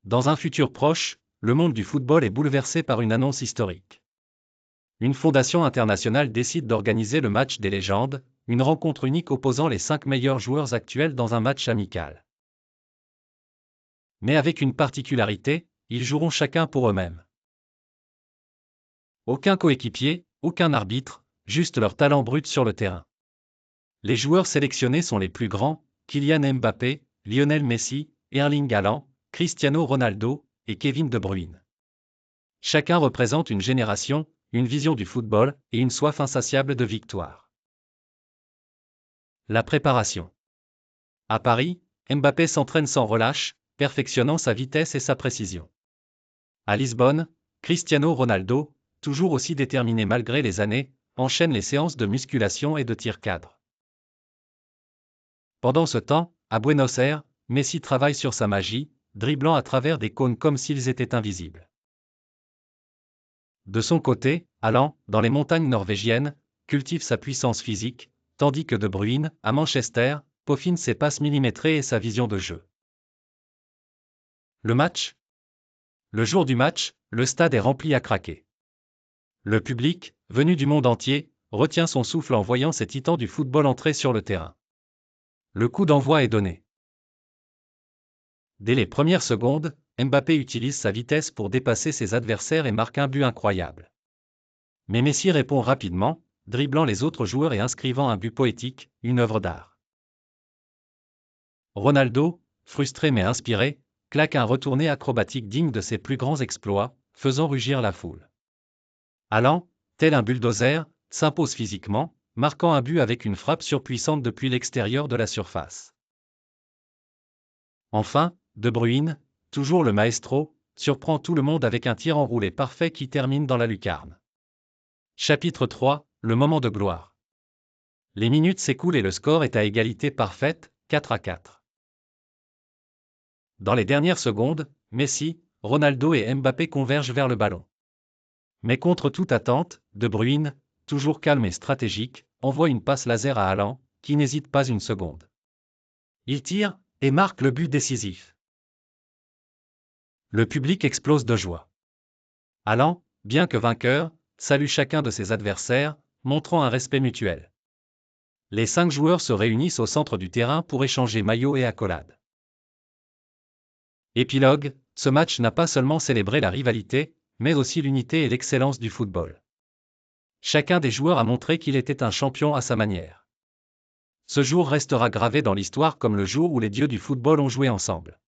Dans un futur proche, le monde du football est bouleversé par une annonce historique. Une fondation internationale décide d'organiser le match des légendes, une rencontre unique opposant les 5 meilleurs joueurs actuels dans un match amical. Mais avec une particularité, ils joueront chacun pour eux-mêmes. Aucun coéquipier, aucun arbitre, juste leur talent brut sur le terrain. Les joueurs sélectionnés sont les plus grands, Kylian Mbappé, Lionel Messi, Erling Haaland, Cristiano Ronaldo et Kevin De Bruyne. Chacun représente une génération, une vision du football et une soif insatiable de victoire. La préparation. À Paris, Mbappé s'entraîne sans relâche, perfectionnant sa vitesse et sa précision. À Lisbonne, Cristiano Ronaldo, toujours aussi déterminé malgré les années, enchaîne les séances de musculation et de tir cadre. Pendant ce temps, à Buenos Aires, Messi travaille sur sa magie, dribblant à travers des cônes comme s'ils étaient invisibles. De son côté, Haaland, dans les montagnes norvégiennes, cultive sa puissance physique, tandis que De Bruyne, à Manchester, peaufine ses passes millimétrées et sa vision de jeu. Le match. Le jour du match, le stade est rempli à craquer. Le public, venu du monde entier, retient son souffle en voyant ces titans du football entrer sur le terrain. Le coup d'envoi est donné. Dès les premières secondes, Mbappé utilise sa vitesse pour dépasser ses adversaires et marque un but incroyable. Mais Messi répond rapidement, dribblant les autres joueurs et inscrivant un but poétique, une œuvre d'art. Ronaldo, frustré mais inspiré, claque un retourné acrobatique digne de ses plus grands exploits, faisant rugir la foule. Haaland, tel un bulldozer, s'impose physiquement, marquant un but avec une frappe surpuissante depuis l'extérieur de la surface. Enfin, De Bruyne, toujours le maestro, surprend tout le monde avec un tir enroulé parfait qui termine dans la lucarne. Chapitre 3, le moment de gloire. Les minutes s'écoulent et le score est à égalité parfaite, 4-4. Dans les dernières secondes, Messi, Ronaldo et Mbappé convergent vers le ballon. Mais contre toute attente, De Bruyne, toujours calme et stratégique, envoie une passe laser à Haaland, qui n'hésite pas une seconde. Il tire, et marque le but décisif. Le public explose de joie. Haaland, bien que vainqueur, salue chacun de ses adversaires, montrant un respect mutuel. Les 5 joueurs se réunissent au centre du terrain pour échanger maillots et accolades. Épilogue, ce match n'a pas seulement célébré la rivalité, mais aussi l'unité et l'excellence du football. Chacun des joueurs a montré qu'il était un champion à sa manière. Ce jour restera gravé dans l'histoire comme le jour où les dieux du football ont joué ensemble.